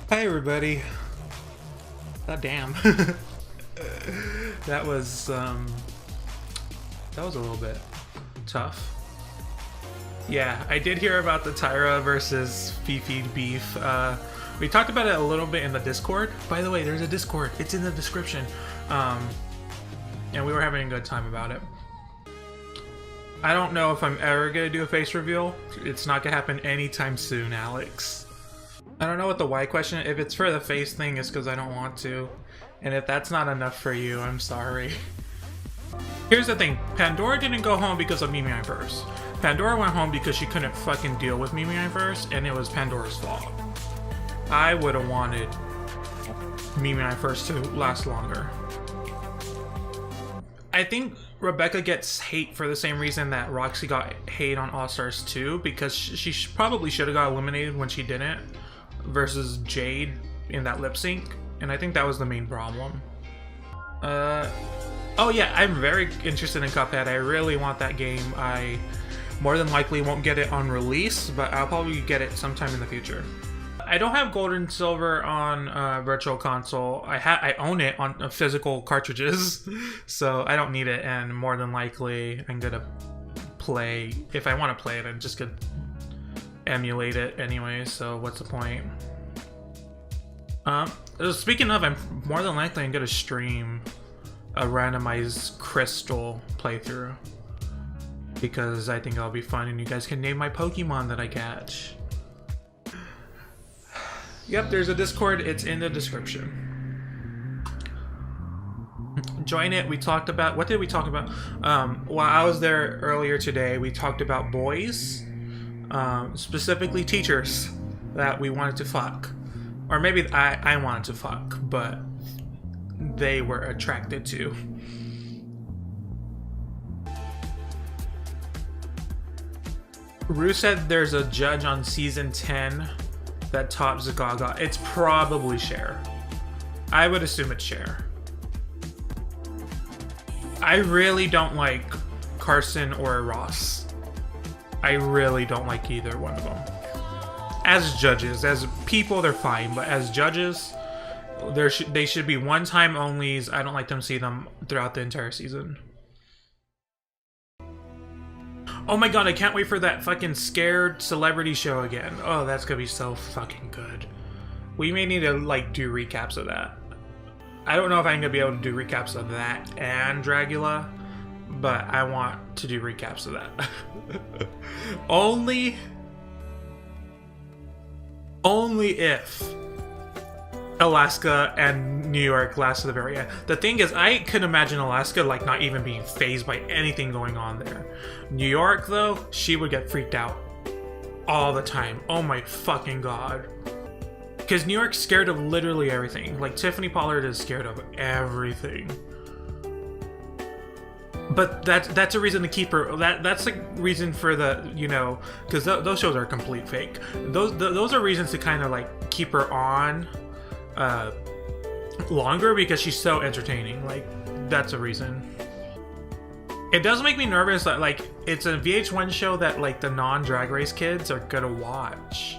Hi everybody. God damn. that was a little bit tough. Yeah, I did hear about the Tyra versus Fifi beef. We talked about it a little bit in the Discord. By the way, there's a Discord. It's in the description. And we were having a good time about it. I don't know if I'm ever gonna do a face reveal. It's not gonna happen anytime soon, Alex. I don't know what the why question. If it's for the face thing, it's because I don't want to. And if that's not enough for you, I'm sorry. Here's the thing. Pandora didn't go home because of Mimi first. Pandora went home because she couldn't fucking deal with Mimi first, and it was Pandora's fault. I would have wanted Mimi first to last longer. I think Rebecca gets hate for the same reason that Roxy got hate on All Stars 2, because she probably should have got eliminated when she didn't, versus Jade in that lip sync, and I think that was the main problem. Oh yeah, I'm very interested in Cuphead. I really want that game. I more than likely won't get it on release, but I'll probably get it sometime in the future. I don't have gold and silver on Virtual Console. I own it on physical cartridges, so I don't need it, and more than likely I'm gonna play, if I want to play it, I'm just gonna emulate it anyway, so what's the point? Speaking of, I'm more than likely I'm gonna stream a randomized crystal playthrough, because I think it'll be fun and you guys can name my Pokemon that I catch. Yep, there's a Discord, it's in the description. Join it. We talked about, what did we talk about? While I was there earlier today, we talked about boys, specifically teachers that we wanted to fuck. Or maybe I wanted to fuck, but they were attracted to. Rue said there's a judge on season 10 that tops Gaga. It's probably Cher. I would assume it's Cher. I really don't like Carson or Ross. I really don't like either one of them. As judges, as people, they're fine, but as judges, they should be one-time onlys. I don't like them see them throughout the entire season. Oh my god, I can't wait for that fucking scared celebrity show again. Oh, that's gonna be so fucking good. We may need to, like, do recaps of that. I don't know if I'm gonna be able to do recaps of that and Dragula, but I want to do recaps of that. Only if Alaska and New York last to the very end. The thing is, I can imagine Alaska like not even being fazed by anything going on there. New York, though, she would get freaked out all the time. Oh my fucking god. Because New York's scared of literally everything. Like, Tiffany Pollard is scared of everything. But that's a reason to keep her. That's a reason for the, you know, because those shows are complete fake. Those are reasons to kind of like keep her on longer, because she's so entertaining. Like, that's a reason. It does make me nervous that, like, it's a VH1 show that, like, the non-Drag Race kids are gonna watch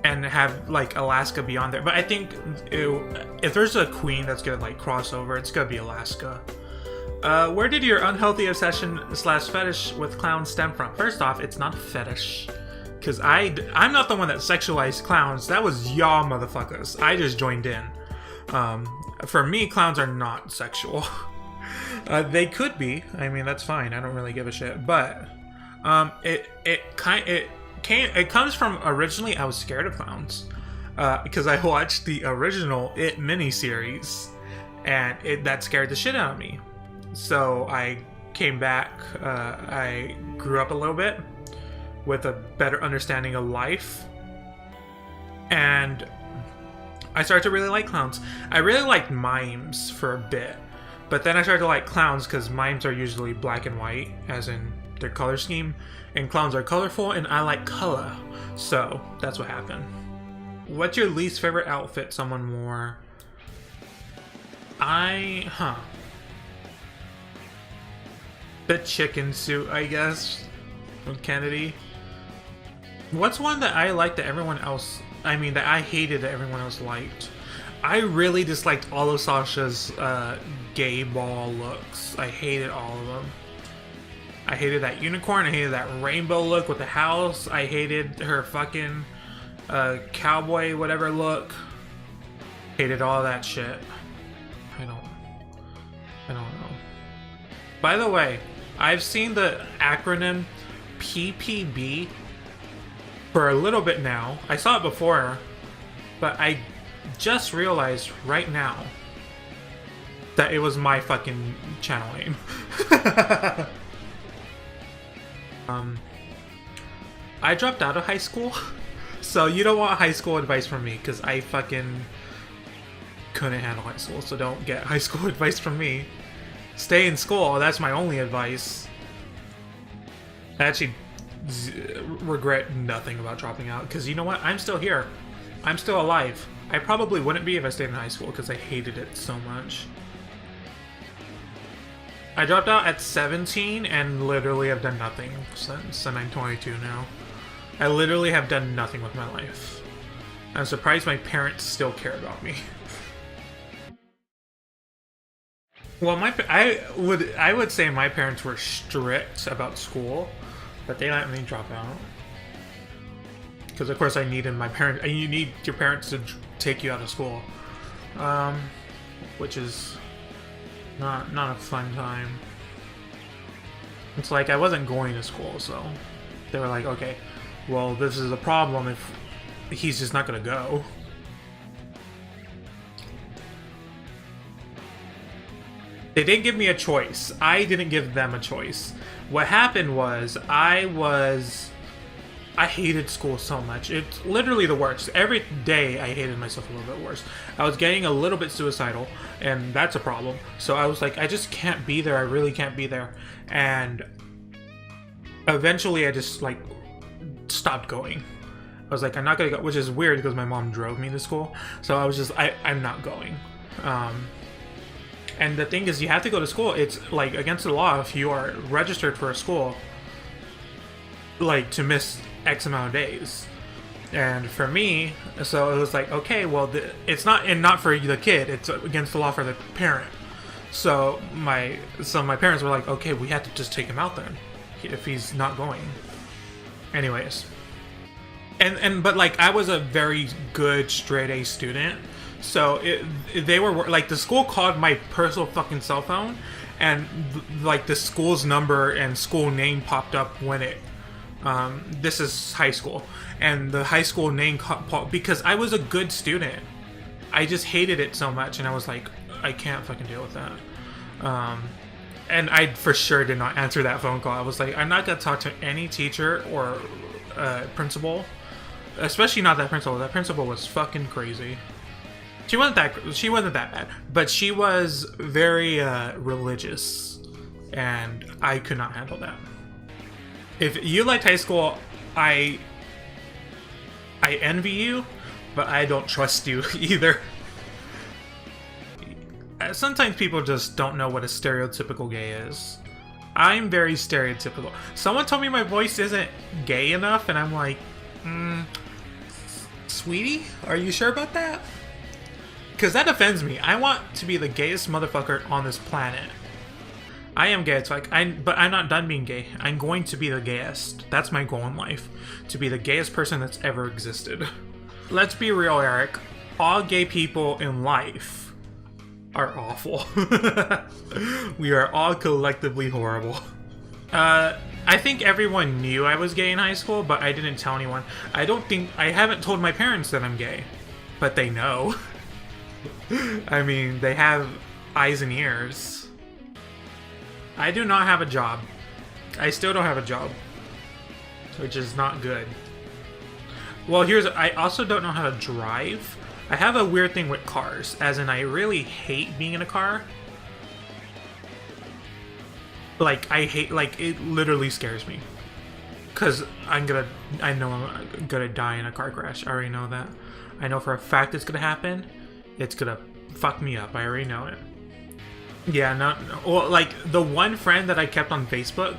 and have, like, Alaska be on there. But I think if there's a queen that's gonna, like, cross over, it's gonna be Alaska. Where did your unhealthy obsession / fetish with clowns stem from? First off, it's not a fetish. Because I'm not the one that sexualized clowns. That was y'all motherfuckers. I just joined in. For me, clowns are not sexual. They could be. I mean, that's fine. I don't really give a shit. But it comes from, originally I was scared of clowns because I watched the original It miniseries, and that scared the shit out of me. So I came back. I grew up a little bit with a better understanding of life, and I started to really like clowns. I really liked mimes for a bit, but then I started to like clowns because mimes are usually black and white, as in their color scheme, and clowns are colorful, and I like color, so that's what happened. What's your least favorite outfit someone wore? The chicken suit, I guess, with Kennedy. What's one that I like that everyone else I mean, that I hated that everyone else liked. I really disliked all of Sasha's gay ball looks. I hated all of them. I hated that unicorn. I hated that rainbow look with the house. I hated her fucking cowboy whatever look. Hated all that shit. I don't know. By the way, I've seen the acronym PPB for a little bit now. I saw it before, but I just realized right now that it was my fucking channel name. I dropped out of high school, so you don't want high school advice from me, because I fucking couldn't handle high school, so don't get high school advice from me. Stay in school, that's my only advice. I actually regret nothing about dropping out, because you know what? I'm still here. I'm still alive. I probably wouldn't be if I stayed in high school, because I hated it so much. I dropped out at 17 and literally have done nothing since, and I'm 22 now. I literally have done nothing with my life. I'm surprised my parents still care about me. Well, I would say my parents were strict about school, but they let me drop out. Because of course I needed my parents. You need your parents to take you out of school, which is not a fun time. It's like I wasn't going to school, so they were like, okay, well, this is a problem if he's just not gonna go. They didn't give me a choice. I didn't give them a choice. What happened was I hated school so much. It's literally the worst. Every day I hated myself a little bit worse. I was getting a little bit suicidal, and that's a problem. So I was like, I just can't be there. I really can't be there. And eventually I just like stopped going. I was like, I'm not gonna go, which is weird because my mom drove me to school. So I was just, I'm not going. And the thing is, you have to go to school. It's like against the law if you are registered for a school, like to miss X amount of days. And for me, so it was like, okay, well, it's not for the kid. It's against the law for the parent. So my parents were like, okay, we have to just take him out then if he's not going. Anyways, but like I was a very good straight A student. So they were like, the school called my personal fucking cell phone, and like the school's number and school name popped up when it. This is high school, and the high school name because I was a good student. I just hated it so much, and I was like, I can't fucking deal with that. And I for sure did not answer that phone call. I was like, I'm not gonna talk to any teacher or principal, especially not that principal. That principal was fucking crazy. She wasn't that bad, but she was very religious, and I could not handle that. If you liked high school, I envy you, but I don't trust you either. Sometimes people just don't know what a stereotypical gay is. I'm very stereotypical. Someone told me my voice isn't gay enough, and I'm like, sweetie, are you sure about that? Because that offends me. I want to be the gayest motherfucker on this planet. I am gay, but I'm not done being gay. I'm going to be the gayest. That's my goal in life. To be the gayest person that's ever existed. Let's be real, Eric. All gay people in life are awful. We are all collectively horrible. I think everyone knew I was gay in high school, but I didn't tell anyone. I haven't told my parents that I'm gay, but they know. I mean, they have eyes and ears. I do not have a job. I still don't have a job, which is not good. Well, I also don't know how to drive. I have a weird thing with cars, as in I really hate being in a car. Like, it literally scares me. Because I know I'm gonna die in a car crash. I already know that. I know for a fact it's gonna happen. It's gonna fuck me up. I already know it. Yeah, well, like, the one friend that I kept on Facebook,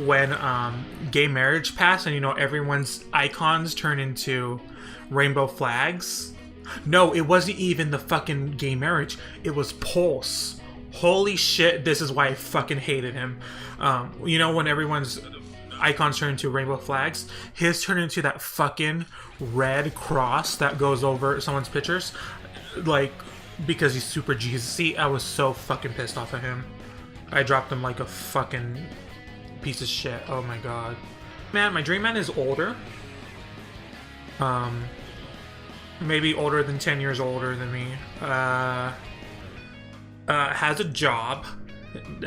when gay marriage passed, and everyone's icons turn into rainbow flags. No, it wasn't even the fucking gay marriage. It was Pulse. Holy shit, this is why I fucking hated him. You know when everyone's icons turn into rainbow flags? His turned into that fucking red cross that goes over someone's pictures. Like, because he's super Jesus-y. I was so fucking pissed off at him. I dropped him like a fucking piece of shit. Oh my god. Man, my dream man is older. Maybe older than 10 years older than me. Has a job.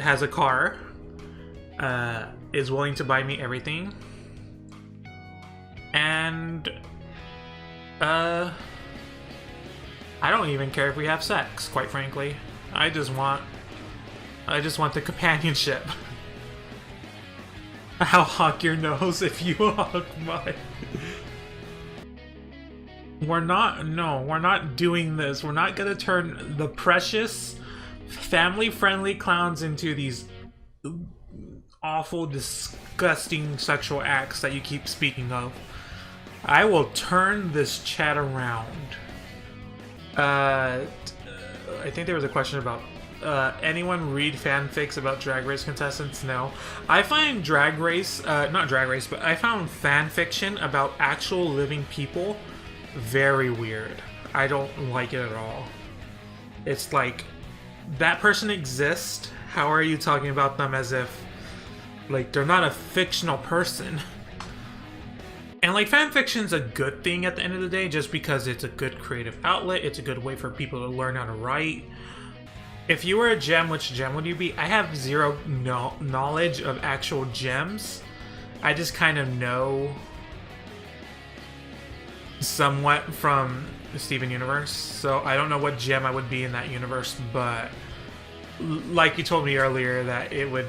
Has a car. Is willing to buy me everything. And I don't even care if we have sex, quite frankly. I just want the companionship. I'll hawk your nose if you hawk mine. We're not doing this. We're not gonna turn the precious, family-friendly clowns into these awful, disgusting sexual acts that you keep speaking of. I will turn this chat around. I think there was a question about anyone read fanfics about Drag Race contestants? No. I find Drag Race, not Drag Race, but I found fan fiction about actual living people very weird. I don't like it at all. It's like, that person exists, how are you talking about them as if, like, they're not a fictional person? And like, fan fiction's a good thing at the end of the day, just because it's a good creative outlet, it's a good way for people to learn how to write. If you were a gem, which gem would you be? I have zero knowledge of actual gems. I just kind of know somewhat from Steven Universe, so I don't know what gem I would be in that universe, but like you told me earlier that it would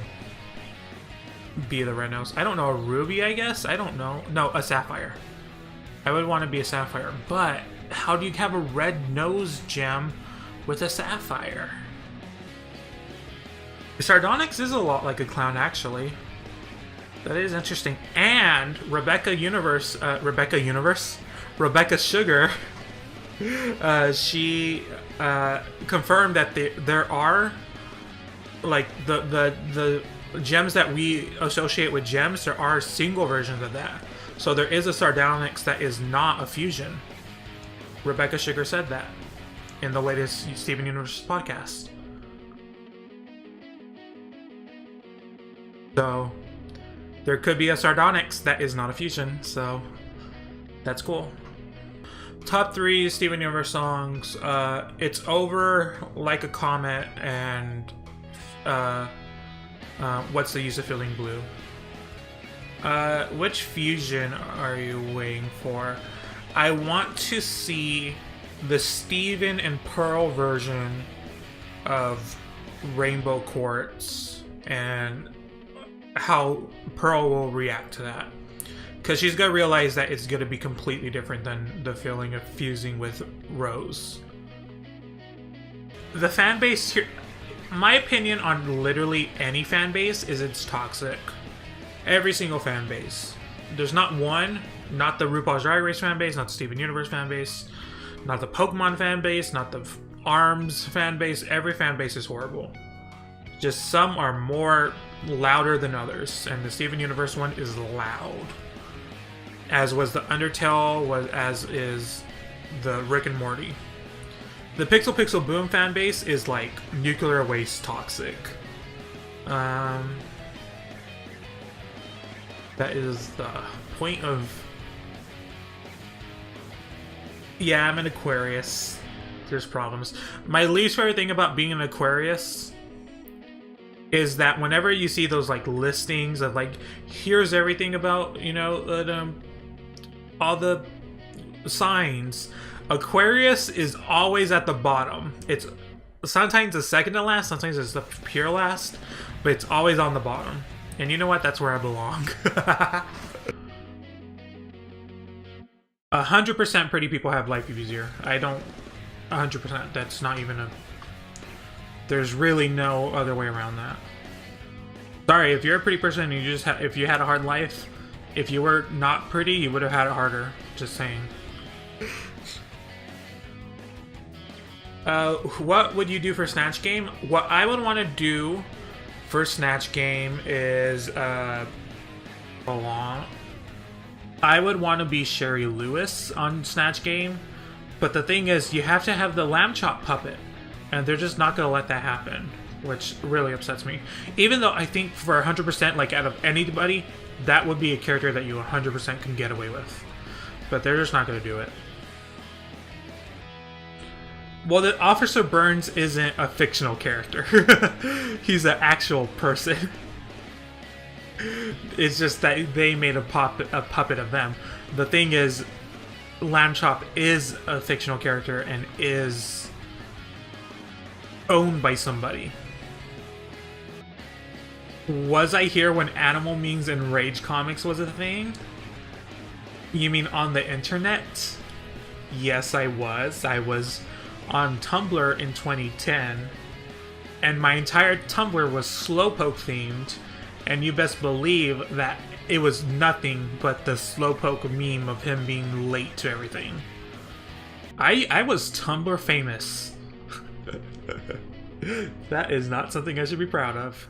be the red nose. I don't know, a ruby, I guess? I don't know. No, a sapphire. I would want to be a sapphire, but how do you have a red nose gem with a sapphire? Sardonyx is a lot like a clown, actually. That is interesting. And Rebecca Sugar, she confirmed that there are, like, the gems that we associate with gems, there are single versions of that. So there is a Sardonyx that is not a fusion. Rebecca Sugar said that in the latest Steven Universe podcast. So there could be a Sardonyx that is not a fusion, so that's cool. Top 3 Steven Universe songs. It's Over, Like a Comet, and What's the Use of Feeling Blue. Which fusion are you waiting for? I want to see the Steven and Pearl version of Rainbow Quartz and how Pearl will react to that. Because she's going to realize that it's going to be completely different than the feeling of fusing with Rose. The fan base here, my opinion on literally any fan base is it's toxic. Every single fan base. There's not one, not the RuPaul's Drag Race fan base, not the Steven Universe fan base, not the Pokemon fan base, not the ARMS fan base. Every fan base is horrible. Just some are more louder than others, and the Steven Universe one is loud. As was the Undertale, as is the Rick and Morty. The Pixel Pixel Boom fan base is like nuclear waste toxic. That is the point of... Yeah, I'm an Aquarius. There's problems. My least favorite thing about being an Aquarius is that whenever you see those like listings of like, here's everything about, you know, all the signs, Aquarius is always at the bottom. It's sometimes the second to last, sometimes it's the pure last, but it's always on the bottom. And you know what? That's where I belong. 100% pretty people have life easier. I don't. 100%. That's not even a... There's really no other way around that. Sorry, if you're a pretty person and you just if you had a hard life, if you were not pretty, you would have had it harder. Just saying. What would you do for Snatch Game? What I would want to do for Snatch Game is I would want to be Sherry Lewis on Snatch Game, but the thing is, you have to have the Lamb Chop puppet, and they're just not going to let that happen, which really upsets me. Even though I think for 100%, like out of anybody, that would be a character that you 100% can get away with, but they're just not going to do it. Well, the Officer Burns isn't a fictional character. He's an actual person. It's just that they made a puppet of them. The thing is, Lamb Chop is a fictional character and is owned by somebody. Was I here when Animal Memes and Rage Comics was a thing? You mean on the internet? Yes, I was. I was on Tumblr in 2010, and my entire Tumblr was Slowpoke themed, and you best believe that it was nothing but the Slowpoke meme of him being late to everything. I was Tumblr famous. That is not something I should be proud of.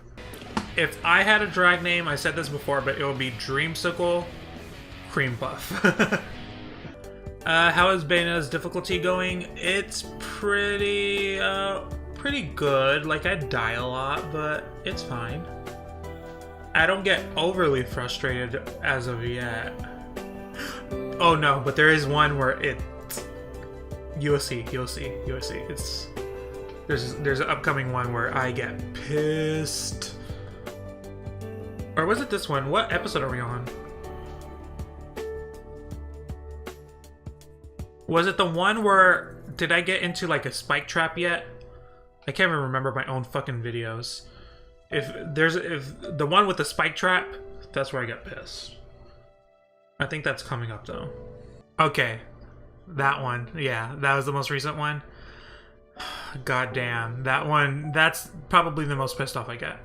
If I had a drag name, I said this before, but it would be Dreamsicle Cream Puff. How is Bayonetta's difficulty going? It's pretty good. Like, I die a lot, but it's fine. I don't get overly frustrated as of yet. Oh no, but there is one where you'll see. It's there's an upcoming one where I get pissed. Or was it this one? What episode are we on? Was it the one where, did I get into like a spike trap yet? I can't even remember my own fucking videos. If the one with the spike trap, that's where I got pissed. I think that's coming up though. Okay, that one. Yeah, that was the most recent one. God damn, that one. That's probably the most pissed off I get.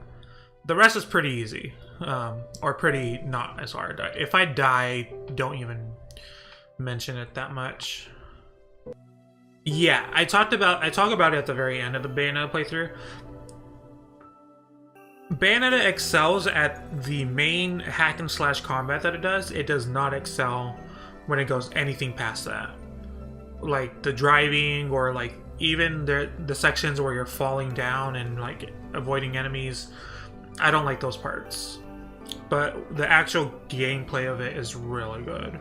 The rest is pretty easy, or pretty not as hard. If I die, don't even mention it that much. Yeah, I talk about it at the very end of the Bayonetta playthrough. Bayonetta excels at the main hack and slash combat that it does. It does not excel when it goes anything past that. Like the driving, or like even the sections where you're falling down and like avoiding enemies. I don't like those parts. But the actual gameplay of it is really good.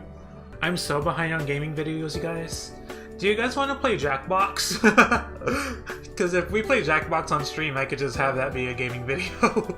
I'm so behind on gaming videos, you guys. Do you guys want to play Jackbox? Because if we play Jackbox on stream, I could just have that be a gaming video.